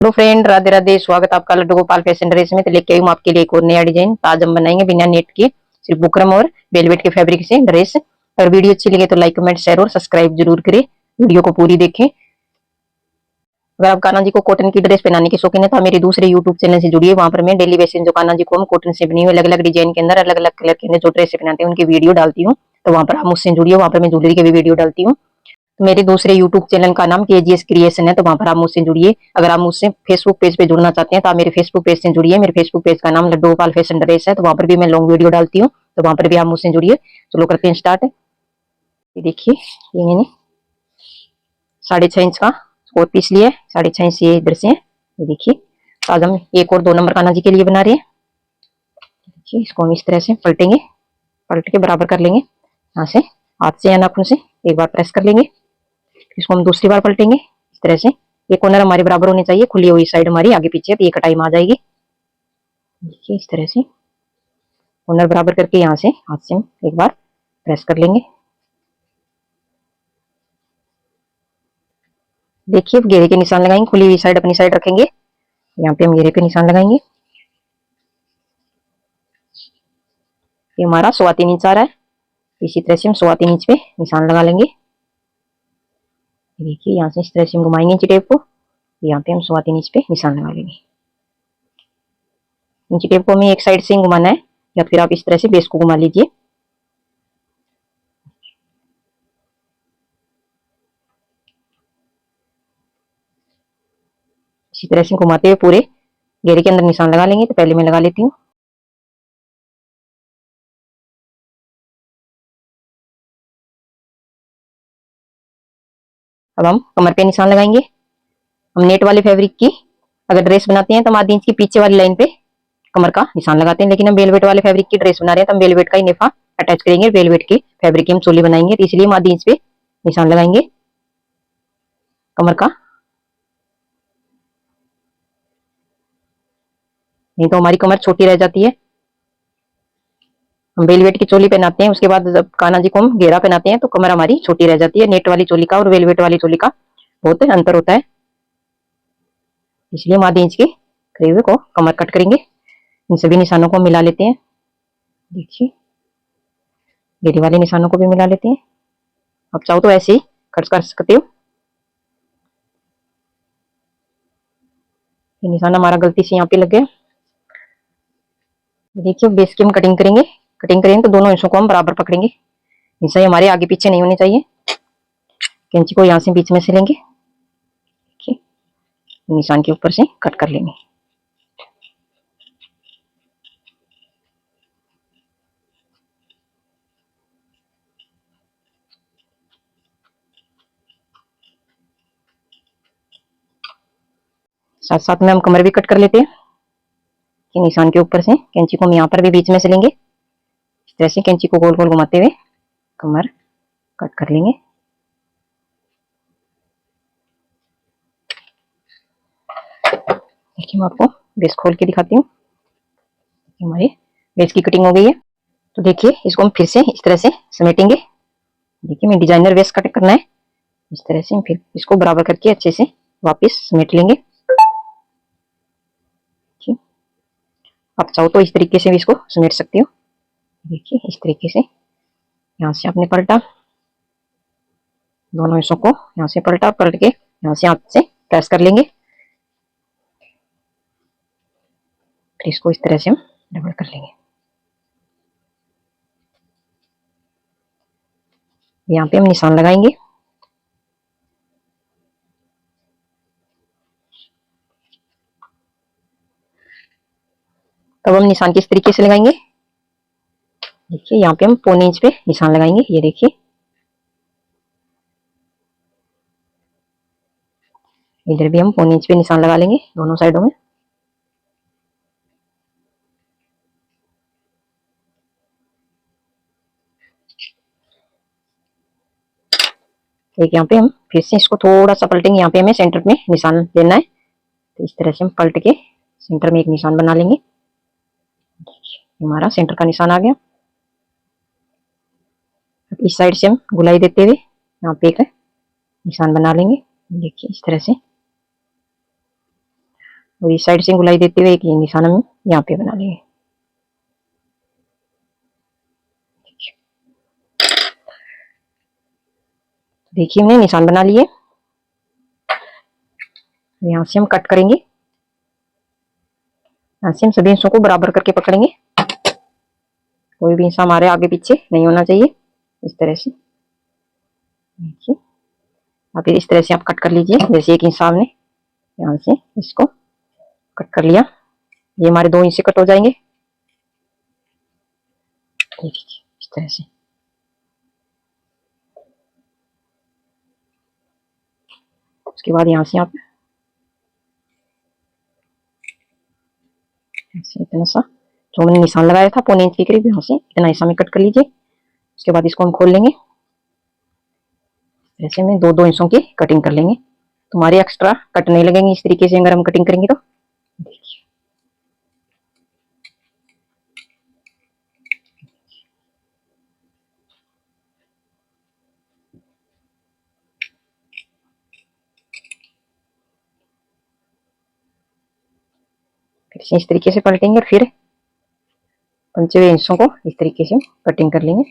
Hello friend, Radhe Radhe. स्वागत आपका Laddu Gopal fashion dress में। तो लेके आई हूँ आपके लिए एक और नया डिजाइन। तो आज हम बनाएंगे बिना नेट के, सिर्फ बुकरम और वेलवेट के फैब्रिक से ड्रेस। अगर वीडियो अच्छी लगे तो लाइक कमेंट शेयर और सब्सक्राइब जरूर करें। वीडियो को पूरी देखें। अगर आप कान्हा जी को कॉटन की ड्रेस पहनाने के शौकीन है तो मेरे दूसरे यूट्यूब चैनल से जुड़िए। वहां पर मैं डेली बेसिस जो कान्हा जी को हम कॉटन से बनी हुई अलग अलग डिजाइन के अंदर, अलग अलग कलर के अंदर जो ड्रेस पहनाते हैं उनकी वीडियो डालती हूँ। तो वहां पर आप मुझसे जुड़िए। वहां पर मैं ज्वेलरी की भी वीडियो डालती हूँ। मेरे दूसरे यूट्यूब चैनल का नाम केजीएस क्रिएशन है, तो वहां पर आप मुझसे जुड़िए। अगर आप मुझसे फेसबुक पेज पे जुड़ना चाहते हैं तो आप मेरे फेसबुक पेज से जुड़िए। मेरे फेसबुक पेज का नाम लड्डू गोपाल फैशन ड्रेस है, तो वहां पर भी मैं लॉन्ग वीडियो डालती हूँ। तो वहां पर भी आप मुझसे जुड़िए। चलो करते हैं स्टार्ट। ये देखिए, ये मैंने 6.5 इंच का और पीस लिया है। 6.5 इंच ये इधर से है। ये देखिए, तो आज हम एक और 2 नंबर कान्हा जी के लिए बना रहे हैं। देखिए, इसको हम इस तरह से पलटेंगे, पलट के बराबर कर लेंगे। यहाँ से हाथ से या नाखून से एक बार प्रेस कर लेंगे। इसको हम दूसरी बार पलटेंगे इस तरह से। ये कॉर्नर हमारे बराबर होने चाहिए। खुली हुई साइड हमारी आगे पीछे, तो ये कटाई में आ जाएगी। देखिए, इस तरह से कॉर्नर बराबर करके यहाँ से हाथ से हम एक बार प्रेस कर लेंगे। देखिए, घेरे के निशान लगाएंगे। खुली हुई साइड अपनी साइड रखेंगे। यहाँ पे हम घेरे पे निशान लगाएंगे। ये हमारा 3.25 इंच आ रहा है। इसी तरह से हम 3.25 इंच पे निशान लगा लेंगे। देखिए, यहाँ से इस तरह से हम घुमाएंगे इंची टेप को। यहाँ पे हम 3.25 इंच पे निशान लगा लेंगे। इंची टेप को हमें एक साइड से घुमाना है, या फिर आप इस तरह से बेस को घुमा लीजिए। इसी तरह से घुमाते हुए पूरे घेरे के अंदर निशान लगा लेंगे। तो पहले मैं लगा लेती हूँ। अब हम कमर पे निशान लगाएंगे। हम नेट वाले फैब्रिक की अगर ड्रेस बनाते हैं तो हम आधी इंच की पीछे वाली लाइन पे कमर का निशान लगाते हैं, लेकिन हम वेलवेट वाले फैब्रिक की ड्रेस बना रहे हैं तो हम वेलवेट का ही नेफा अटैच करेंगे। वेलवेट के फैब्रिक की हम चोली बनाएंगे, तो इसलिए हम आधी इंच पे निशान लगाएंगे कमर का। नहीं तो हमारी कमर छोटी रह जाती है। हम वेलवेट की चोली पहनाते हैं, उसके बाद जब कान्हा जी को हम घेरा पहनाते हैं तो कमर हमारी छोटी रह जाती है। नेट वाली चोली का और वेलवेट वाली चोली का बहुत अंतर होता है, इसलिए हम आधी इंच के करीब को कमर कट करेंगे। इन सभी निशानों को मिला लेते हैं। देखिए, घेरे वाले निशानों को भी मिला लेते हैं। आप चाहो तो ऐसे ही कट कर सकते हो। ये निशान हमारा गलती से यहाँ पे लग गया। देखिए, बेस की हम कटिंग करेंगे। कटिंग करेंगे तो दोनों हिस्सों को हम बराबर पकड़ेंगे। हिस्सा हमारे आगे पीछे नहीं होने चाहिए। कैंची को यहाँ से बीच में से लेंगे, निशान के ऊपर से कट कर लेंगे। साथ साथ में हम कमर भी कट कर लेते हैं कि निशान के ऊपर से कैंची को हम यहाँ पर भी बीच में से लेंगे। इस तरह से कैंची को गोल गोल घुमाते हुए कमर कट कर लेंगे। देखिए, मैं आपको बेस खोल के दिखाती हूँ। हमारी बेस की कटिंग हो गई है। तो देखिए, इसको हम फिर से इस तरह से समेटेंगे। देखिए, मैं डिजाइनर बेस कट करना है। इस तरह से हम फिर इसको बराबर करके अच्छे से वापस समेट लेंगे। आप चाहो तो इस तरीके से भी इसको समेट सकते हो। देखिए, इस तरीके से यहाँ से आपने पलटा, दोनों हिस्सों को यहाँ से पलटा, पलट के यहाँ से हाथ से प्रेस कर लेंगे। फिर इसको इस तरह से हम डबल कर लेंगे। यहाँ पे हम निशान लगाएंगे। तब हम निशान किस तरीके से लगाएंगे, देखिए यहाँ पे हम 1.25 इंच पे निशान लगाएंगे। ये देखिए, इधर भी हम 1.25 इंच पे निशान लगा लेंगे दोनों साइडों में। एक यहाँ पे हम फिर से इसको थोड़ा सा पलटेंगे। यहाँ पे हमें सेंटर में निशान लेना है, तो इस तरह से हम पलट के सेंटर में एक निशान बना लेंगे। हमारा सेंटर का निशान आ गया। इस साइड से हम गुलाई देते हुए यहाँ पे एक निशान बना लेंगे। देखिए, इस तरह से और इस साइड से गुलाई देते हुए एक ये निशान हम यहाँ पे बना लेंगे। देखिए हमने निशान बना लिए। यहाँ से हम कट करेंगे। यहाँ से हम सभी हिस्सों को बराबर करके पकड़ेंगे। कोई भी हिस्सा हमारे आगे पीछे नहीं होना चाहिए। इस तरह से देखिए, अब इस तरह से आप कट कर लीजिए। जैसे एक हिस्सा हमने यहाँ से इसको कट कर लिया, ये हमारे 2 हिस्से कट हो जाएंगे। देखिए इस तरह से। उसके बाद यहाँ से आप इतना सा जो मैंने निशान लगाया था 1.25 इंच के करीब, यहाँ से इतना हिस्सा में कट कर लीजिए। उसके बाद इसको हम खोल लेंगे। ऐसे में 2-2 हिस्सों की कटिंग कर लेंगे। तुम्हारे एक्स्ट्रा कट नहीं लगेंगे इस तरीके से अगर हम कटिंग करेंगे तो। फिर से इस तरीके से पलटेंगे और फिर पंचे हुए हिस्सों को इस तरीके से कटिंग कर लेंगे।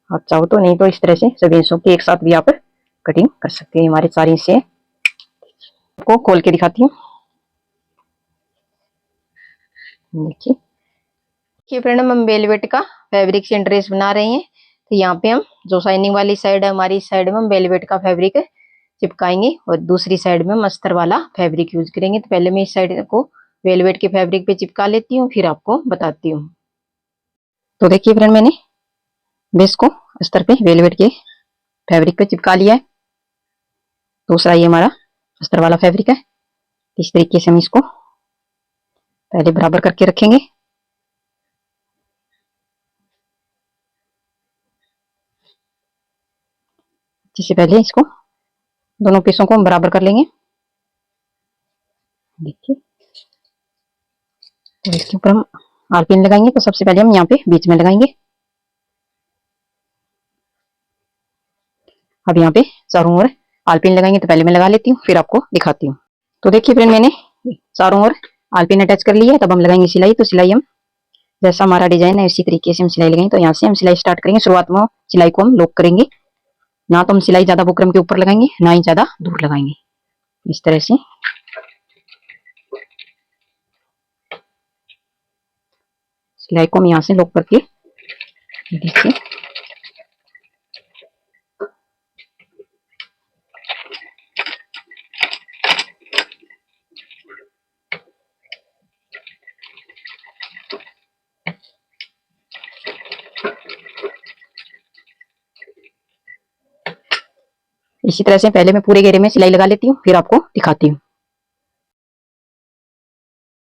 आप चाहो तो, नहीं तो इस तरह से सभी हिस्सों की एक साथ भी आप कटिंग कर सकते हैं। हमारे 4 हिस्से को खोल के दिखाती हूँ। देखिए फ्रेंड, हम वेलवेट का फैब्रिक से ड्रेस बना रहे हैं। तो यहाँ पे हम जो शाइनिंग वाली साइड है हमारी, इस साइड में हम वेलवेट का फैब्रिक चिपकाएंगे और दूसरी साइड में हम अस्तर वाला फैब्रिक यूज करेंगे। तो पहले मैं इस साइड को वेलवेट के फैब्रिक पे चिपका लेती हूँ, फिर आपको बताती हूँ। तो देखिए फ्रेंड, मैंने बेस को अस्तर पे वेलवेट के फैब्रिक पे चिपका लिया है। दूसरा ये हमारा अस्तर वाला फैब्रिक है। इस तरीके से हम इसको पहले बराबर करके रखेंगे। जिससे पहले इसको दोनों पीसों को हम बराबर कर लेंगे। देखिए, तो इसके ऊपर हम आरपिन लगाएंगे। तो सबसे पहले हम यहाँ पे बीच में लगाएंगे। अब यहाँ पे चारों ओर आलपिन लगाएंगे। तो पहले मैं लगा लेती हूँ, फिर आपको दिखाती हूँ। तो देखिए फ्रेंड, मैंने चारों ओर आलपिन अटैच कर लिया है। तब हम लगाएंगे सिलाई। तो सिलाई हम जैसा हमारा डिजाइन है इसी तरीके से हम सिलाई लगाएंगे। तो यहाँ से हम सिलाई स्टार्ट करेंगे। शुरुआत में सिलाई को हम लॉक करेंगे। ना तो हम सिलाई ज्यादा बुकरम के ऊपर लगाएंगे, ना ही ज्यादा दूर लगाएंगे। इस तरह से सिलाई को हम यहाँ से लॉक करके देखिए, इसी तरह से पहले मैं पूरे घेरे में सिलाई लगा लेती हूँ, फिर आपको दिखाती हूँ।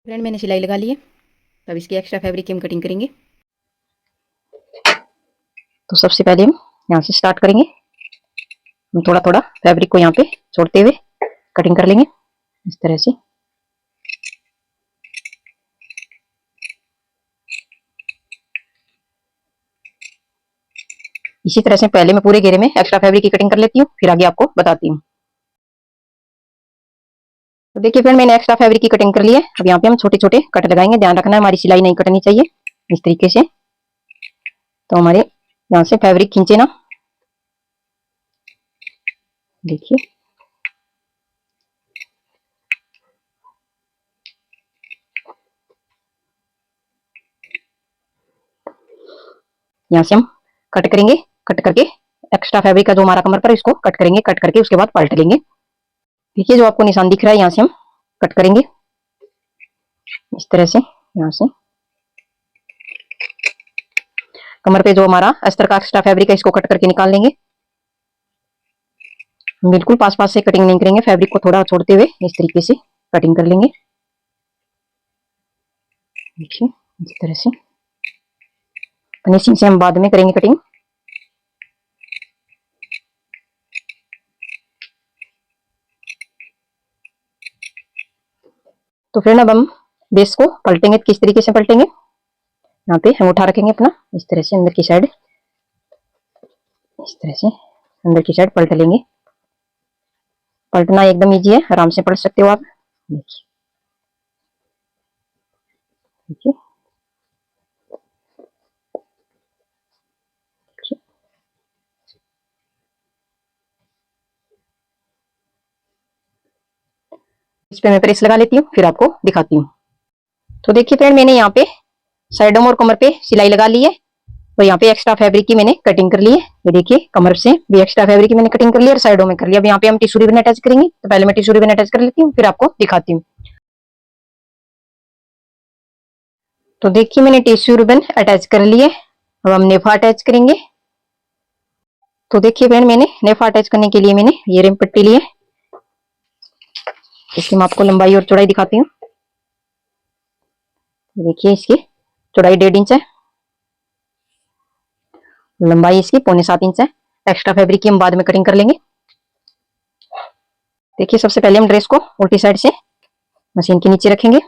फ्रेंड, मैंने सिलाई लगा ली है। तब इसकी एक्स्ट्रा फैब्रिक की हम कटिंग करेंगे। तो सबसे पहले हम यहाँ से स्टार्ट करेंगे। हम थोड़ा थोड़ा फैब्रिक को यहाँ पे छोड़ते हुए कटिंग कर लेंगे इस तरह से। इसी तरह से पहले मैं पूरे घेरे में एक्स्ट्रा फैब्रिक की कटिंग कर लेती हूँ, फिर आगे आपको बताती हूँ। तो देखिए फ्रेंड, मैंने एक्स्ट्रा फैब्रिक की कटिंग कर ली है। अब यहाँ पे हम छोटे छोटे कट लगाएंगे। ध्यान रखना है हमारी सिलाई नहीं कटनी चाहिए इस तरीके से। तो हमारे यहाँ से फैब्रिक खींचे ना। देखिए, यहाँ से हम कट करेंगे। कट करके एक्स्ट्रा फैब्रिक का जो हमारा कमर पर इसको कट करेंगे। कट करके उसके बाद पलट लेंगे। देखिए, जो आपको निशान दिख रहा है यहाँ से हम कट करेंगे इस तरह से। यहाँ से कमर पे जो हमारा अस्तर का एक्स्ट्रा फैब्रिक है इसको कट करके निकाल लेंगे। बिल्कुल पास पास से कटिंग नहीं करेंगे, फैब्रिक को थोड़ा छोड़ते हुए इस तरीके से कटिंग कर लेंगे। देखिए इस तरह से। फिनिशिंग से हम बाद में करेंगे कटिंग। तो फ्रेंड, अब हम बेस को पलटेंगे। किस तरीके से पलटेंगे, यहाँ पे हम उठा रखेंगे अपना इस तरह से अंदर की साइड। इस तरह से अंदर की साइड पलट लेंगे। पलटना एकदम इजी है, आराम से पलट सकते हो आप। देखिए देखिए इस पे मैं प्रेस लगा लेती हूँ, फिर आपको दिखाती हूँ। तो देखिए फ्रेंड, मैंने यहाँ पे साइडों में और कमर पे सिलाई लगा ली है और यहाँ पे एक्स्ट्रा फैब्रिक की मैंने कटिंग कर ली है। ये देखिए कमर से भी एक्स्ट्रा फैब्रिक की मैंने कटिंग कर ली और साइडों में कर लिया। अब यहाँ पे हम टिश्यू रिबन अटैच करेंगे, तो पहले मैं टिश्यू रिबन अटैच कर लेती हूँ, फिर आपको दिखाती हूँ। तो देखिए मैंने टिश्यू रिबन अटैच कर लिए। अब हम नेफा अटैच करेंगे। तो देखिए फ्रेंड, मैंने नेफा अटैच करने के लिए मैंने ये रिम पट्टी ली है। इसकी मैं आपको लंबाई और चौड़ाई दिखाती हूँ। देखिए इसकी चौड़ाई 1.5 इंच है, लंबाई इसकी 6.25 इंच है। एक्स्ट्रा फैब्रिक की हम बाद में कटिंग कर लेंगे। देखिए सबसे पहले हम ड्रेस को उल्टी साइड से मशीन के नीचे रखेंगे,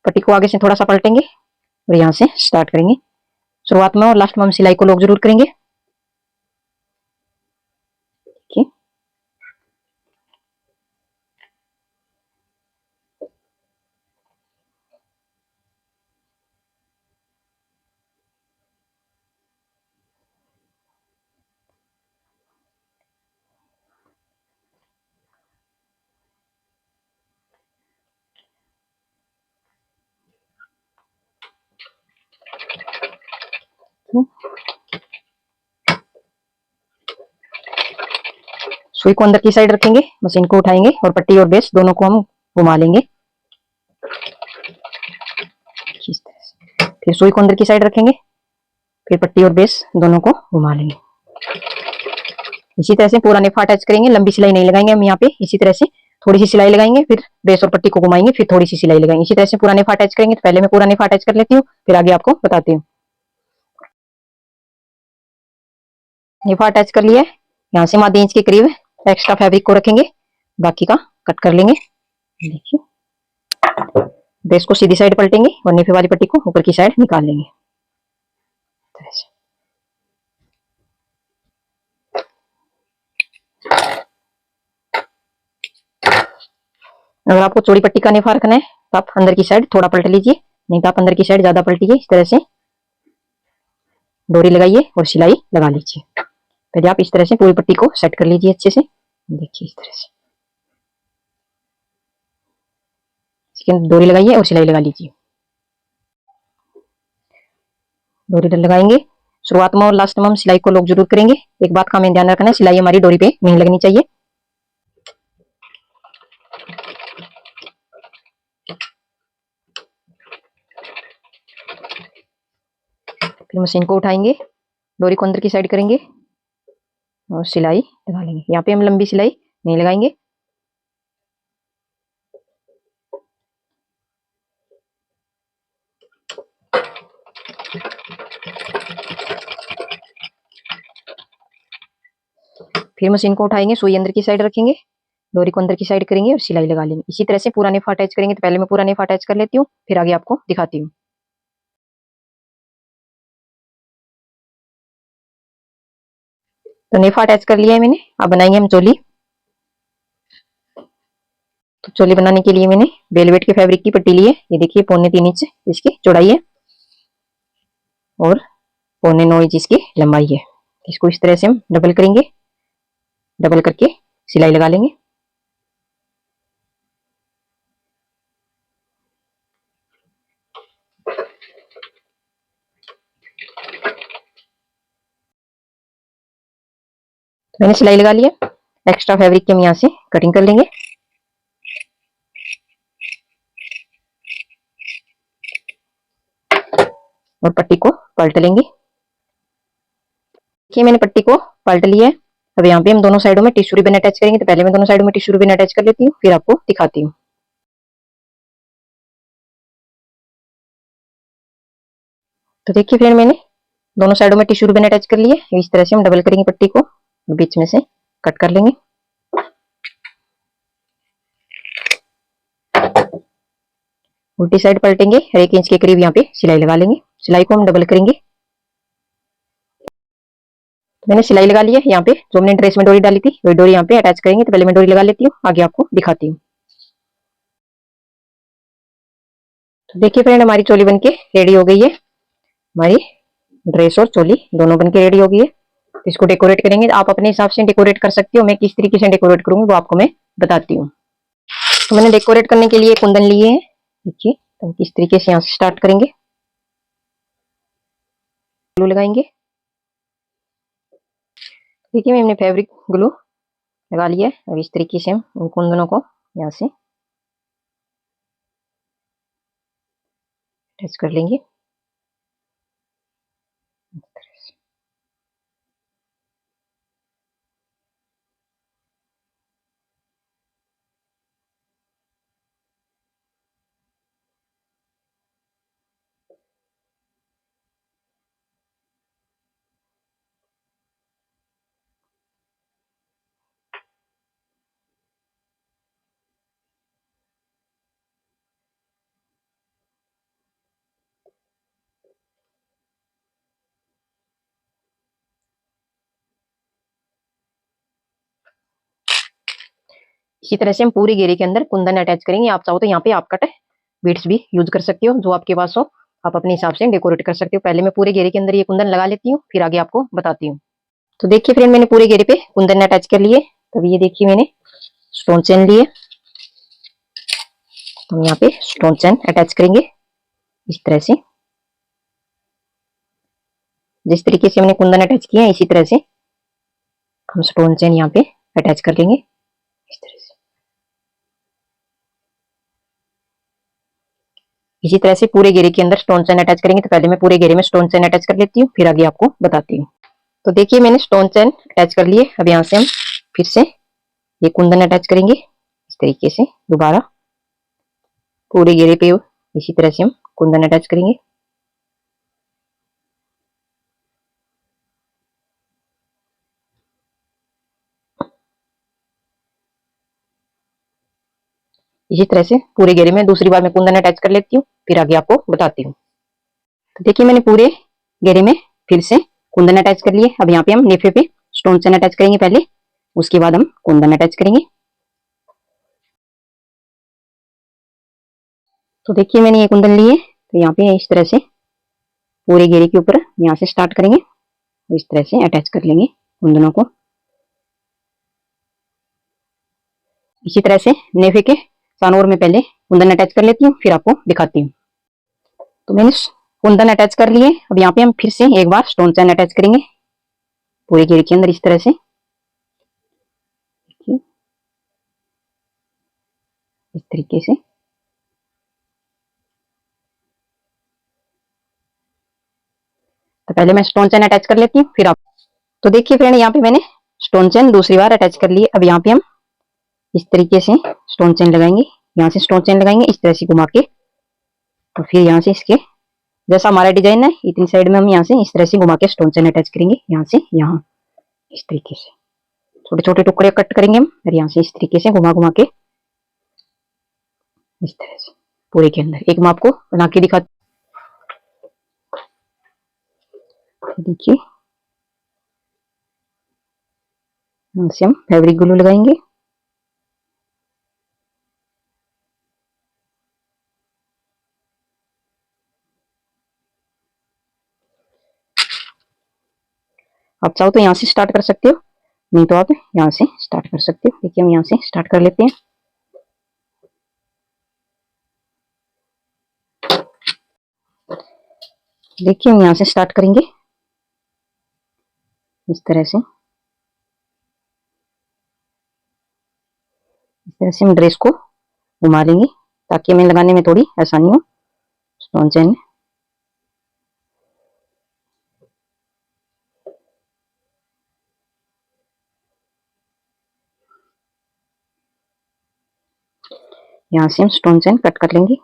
पट्टी को आगे से थोड़ा सा पलटेंगे और यहाँ से स्टार्ट करेंगे। शुरुआत में और लास्ट में हम सिलाई को लॉक जरूर करेंगे। देखिए सुई को अंदर की साइड रखेंगे, मशीन को उठाएंगे और पट्टी और बेस दोनों को हम घुमा लेंगे इस तरह से। फिर सुई को अंदर की साइड रखेंगे, फिर पट्टी और बेस दोनों को घुमा लेंगे। इसी तरह से पूरा नेफा अटैच करेंगे। लंबी सिलाई नहीं लगाएंगे हम यहाँ पे, इसी तरह से थोड़ी सी सिलाई लगाएंगे, फिर बेस और पट्टी को घुमाएंगे, फिर थोड़ी सी सिलाई लगाएंगे। इसी तरह से पूरा नेफा अटैच करेंगे। तो पहले मैं पूरा नेफा अटैच कर लेती हूँ, फिर आगे आपको बताती हूँ। नेफा अटैच कर लिया है। यहाँ से हम आधे इंच के करीब एक्स्ट्रा फैब्रिक को रखेंगे, बाकी का कट कर लेंगे। देखिए बेस को सीधी साइड पलटेंगे और नेफे वाली पट्टी को ऊपर की साइड निकाल लेंगे। अगर आपको चौड़ी पट्टी का नेफा रखना है तो आप अंदर की साइड थोड़ा पलट लीजिए, नहीं तो आप अंदर की साइड ज्यादा पलटिए। इस तरह से डोरी लगाइए और सिलाई लगा लीजिए। पहले आप इस तरह से पूरी पट्टी को सेट कर लीजिए अच्छे से। देखिए इस तरह से डोरी लगाइए और सिलाई लगा लीजिए। डोरी लगाएंगे शुरुआत में और लास्ट में हम सिलाई को लॉक जरूर करेंगे। एक बात का हमें ध्यान रखना है, सिलाई हमारी डोरी पे नहीं लगनी चाहिए। फिर मशीन को उठाएंगे, डोरी को अंदर की साइड करेंगे और सिलाई लगा लेंगे। यहाँ पे हम लंबी सिलाई नहीं लगाएंगे। फिर मशीन को उठाएंगे, सुई अंदर की साइड रखेंगे, डोरी को अंदर की साइड करेंगे और सिलाई लगा लेंगे। इसी तरह से पूरा नेफा अटैच करेंगे। तो पहले मैं पूरा नेफा अटैच कर लेती हूँ, फिर आगे आपको दिखाती हूँ। तो नेफा अटैच कर लिया है मैंने। अब बनाएंगे हम चोली। तो चोली बनाने के लिए मैंने वेलवेट के फैब्रिक की पट्टी ली है। ये देखिए 3.25 इंच इसकी चौड़ाई है और 9.25 इंच इसकी लंबाई है। इसको इस तरह से हम डबल करेंगे, डबल करके सिलाई लगा लेंगे। मैंने सिलाई लगा लिया। एक्स्ट्रा फैब्रिक की हम यहाँ से कटिंग कर लेंगे। और पट्टी को पलट लेंगे। देखिए मैंने पट्टी को पलट लिया है। अब यहाँ पे हम दोनों साइडों में टिश्यू रिबन अटैच करेंगे। तो पहले मैं दोनों साइडों में टिश्यू रिबन अटैच कर लेती हूँ, फिर आपको दिखाती हूँ। तो देखिए फ्रेंड, मैंने दोनों साइडों में टिश्यू रिबन अटैच कर लिए। इस तरह से हम डबल करेंगे पट्टी को, बीच में से कट कर लेंगे। उल्टी साइड पलटेंगे, 1 इंच के करीब यहाँ पे सिलाई लगा लेंगे। सिलाई को हम डबल करेंगे। तो मैंने सिलाई लगा ली है। यहाँ पे जो हमने ड्रेस में डोरी डाली थी वही डोरी यहाँ पे अटैच करेंगे। तो पहले मैं डोरी लगा लेती हूँ, आगे आपको दिखाती हूँ। तो देखिए फ्रेंड, हमारी चोली बनके रेडी हो गई है। हमारी ड्रेस और चोली दोनों बनके रेडी हो गई है। तो इसको डेकोरेट करेंगे। आप अपने हिसाब से डेकोरेट कर सकते हो। मैं किस तरीके से डेकोरेट करूंगी वो आपको मैं बताती हूँ। तो मैंने डेकोरेट करने के लिए कुंदन लिए हैं। देखिए, तो हम किस तरीके से यहाँ से स्टार्ट करेंगे। ग्लू लगाएंगे। देखिए, मैंने फैब्रिक ग्लू लगा लिया है। अब इस तरीके से हम उन कुंदनों को यहाँ से अटैच कर लेंगे। इसी तरह से हम पूरी घेरे के अंदर कुंदन अटैच करेंगे। आप चाहो तो यहाँ पे आप कट बीड्स भी यूज कर सकते हो, जो आपके पास हो। आप अपने हिसाब से डेकोरेट कर सकते हो। पहले मैं पूरे घेरे के अंदर ये कुंदन लगा लेती हूँ, फिर आगे आपको बताती हूँ। तो देखिए फ्रेंड, मैंने पूरे घेरे पे कुंदन अटैच कर लिए। तब ये देखिए, मैंने स्टोन चेन लिए। हम यहाँ पे स्टोन चेन अटैच करेंगे इस तरह से। जिस तरीके से हमने कुंदन अटैच किया है, इसी तरह से हम स्टोन चेन यहाँ पे अटैच कर लेंगे इस तरह से। इसी तरह से पूरे घेरे के अंदर स्टोन चेन अटैच करेंगे। तो पहले मैं पूरे घेरे में स्टोन चेन अटैच कर लेती हूँ, फिर आगे आपको बताती हूँ। तो देखिए, मैंने स्टोन चेन अटैच कर लिए। अब यहाँ से हम फिर से ये कुंदन अटैच करेंगे इस तरीके से। दोबारा पूरे घेरे पे इसी तरह से हम कुंदन अटैच करेंगे। इसी तरह से पूरे घेरे में दूसरी बार मैं कुंदन अटैच कर लेती हूँ, फिर आगे आपको बताती हूँ। तो देखिए, मैंने पूरे घेरे में फिर से कुंदन अटैच कर लिए। अब यहाँ पे हम नेफे पे स्टोन चेन अटैच करेंगे पहले, उसके बाद हम कुंदन अटैच करेंगे। तो देखिए, मैंने ये कुंदन लिए। तो यहाँ पे इस तरह से पूरे घेरे के ऊपर यहाँ से स्टार्ट करेंगे, तो इस तरह से अटैच कर लेंगे कुंदनों को। इसी तरह से नेफे के सानोर में पहले कुंदन अटैच कर लेती हूँ, फिर आपको दिखाती हूँ। तो मैंने कुंदन अटैच कर लिए। अब यहाँ पे हम फिर से एक बार स्टोन चेन अटैच करेंगे पूरे घेरे के अंदर इस तरह से। इस तरीके से तो पहले मैं स्टोन चेन अटैच कर लेती हूँ, फिर आप। तो देखिए फ्रेंड, यहाँ पे मैंने स्टोन चेन दूसरी बार अटैच कर ली। अब यहाँ पे हम इस तरीके से स्टोन चेन लगाएंगे। यहाँ से स्टोन चेन लगाएंगे इस तरह से घुमा के। तो फिर यहाँ से इसके जैसा हमारा डिजाइन है, इतनी साइड में हम यहाँ से इस तरह से घुमा के स्टोन चेन अटैच करेंगे। यहाँ से यहाँ इस तरीके से छोटे छोटे टुकड़े कट करेंगे हम, और यहाँ से इस तरीके से घुमा घुमा के इस तरह से पूरे के अंदर। एक मैं आपको बना के दिखा। देखिए, यहाँ से हम फैब्रिक ग्लू लगाएंगे। आप चाहो तो यहाँ से स्टार्ट कर सकते हो, नहीं तो आप यहाँ से स्टार्ट कर सकते हो। देखिए, हम यहाँ से स्टार्ट कर लेते हैं। देखिए, हम यहाँ से स्टार्ट करेंगे इस तरह से। इस तरह से हम ड्रेस को घुमा लेंगे ताकि हमें लगाने में थोड़ी आसानी हो स्टोन चेन में। यहाँ से हम स्टोन चेन कट कर लेंगे।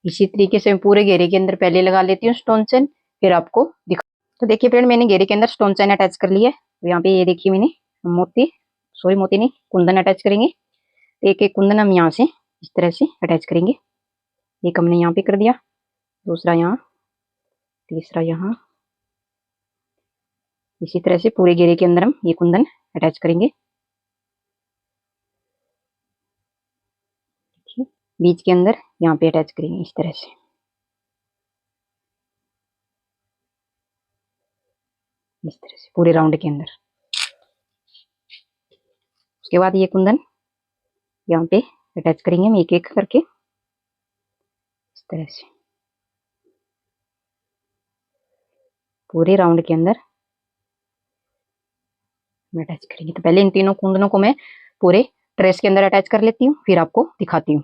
इसी तरीके से मैं पूरे घेरे के अंदर पहले लगा लेती हूँ स्टोन चेन, फिर आपको दिखा। तो देखिए फ्रेंड, मैंने घेरे के अंदर स्टोन चेन अटैच कर लिया है। तो यहाँ पे ये देखिए मैंने मोती नहीं, कुंदन अटैच करेंगे। तो एक एक कुंदन हम यहाँ से इस तरह से अटैच करेंगे। एक हमने यहाँ पे कर दिया, दूसरा यहाँ, तीसरा यहाँ। इसी तरह से पूरे घेरे के अंदर हम ये कुंदन अटैच करेंगे। बीच के अंदर यहाँ पे अटैच करेंगे इस तरह से। इस तरह से पूरे राउंड के अंदर। उसके बाद ये कुंदन यहाँ पे अटैच करेंगे हम एक एक करके इस तरह से पूरे राउंड के अंदर अटैच करेंगे। तो पहले इन तीनों कुंदनों को मैं पूरे ड्रेस के अंदर अटैच कर लेती हूँ, फिर आपको दिखाती हूँ।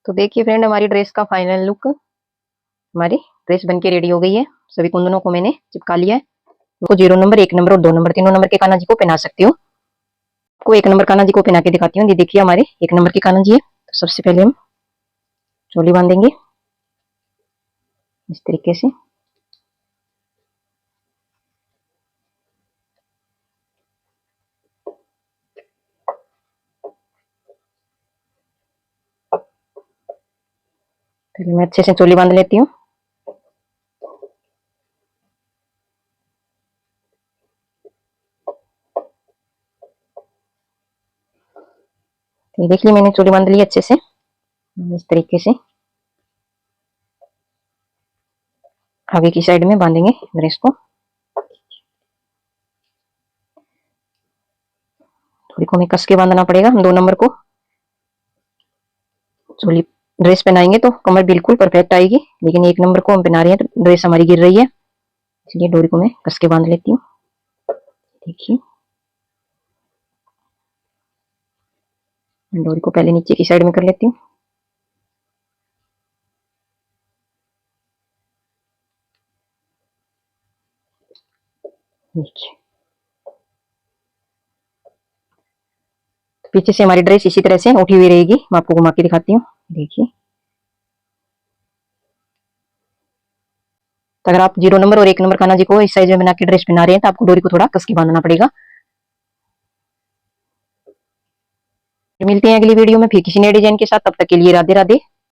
तो देखिए फ्रेंड, हमारी ड्रेस का फाइनल लुक, हमारी ड्रेस बनके रेडी हो गई है। सभी कुंदनों को मैंने चिपका लिया है। तो 0 नंबर, 1 नंबर और 2 नंबर, तीनों नंबर के कान्हा जी को पहना सकती हूँ। को 1 नंबर कान्हा जी को पहना के दिखाती हूँ। ये देखिए हमारे 1 नंबर की कान्हा जी है। तो सबसे पहले हम चोली बांधेंगे इस तरीके से। पहले मैं अच्छे से चोली बांध लेती हूँ। ये देख ली मैंने चोली बांध ली अच्छे से इस तरीके से। आगे की साइड में बांधेंगे ड्रेस को। थोड़ी को हमें कस के बांधना पड़ेगा। हम 2 नंबर को चोली ड्रेस पहनाएंगे तो कमर बिल्कुल परफेक्ट आएगी, लेकिन 1 नंबर को हम पहना रहे हैं तो ड्रेस हमारी गिर रही है, इसलिए डोरी को मैं कस के बांध लेती हूँ। देखिए डोरी को पहले नीचे की साइड में कर लेती हूँ। देखिए पीछे से हमारी ड्रेस इसी तरह से उठी हुई रहेगी। मैं आपको घुमा के दिखाती हूँ। देखिए, तो अगर आप 0 नंबर और 1 नंबर कान्हा जी को इस साइज में बना के ड्रेस पहना रहे हैं तो आपको डोरी को थोड़ा कस के बांधना पड़ेगा। मिलते हैं अगली वीडियो में फिर किसी नए डिजाइन के साथ। तब तक के लिए राधे राधे।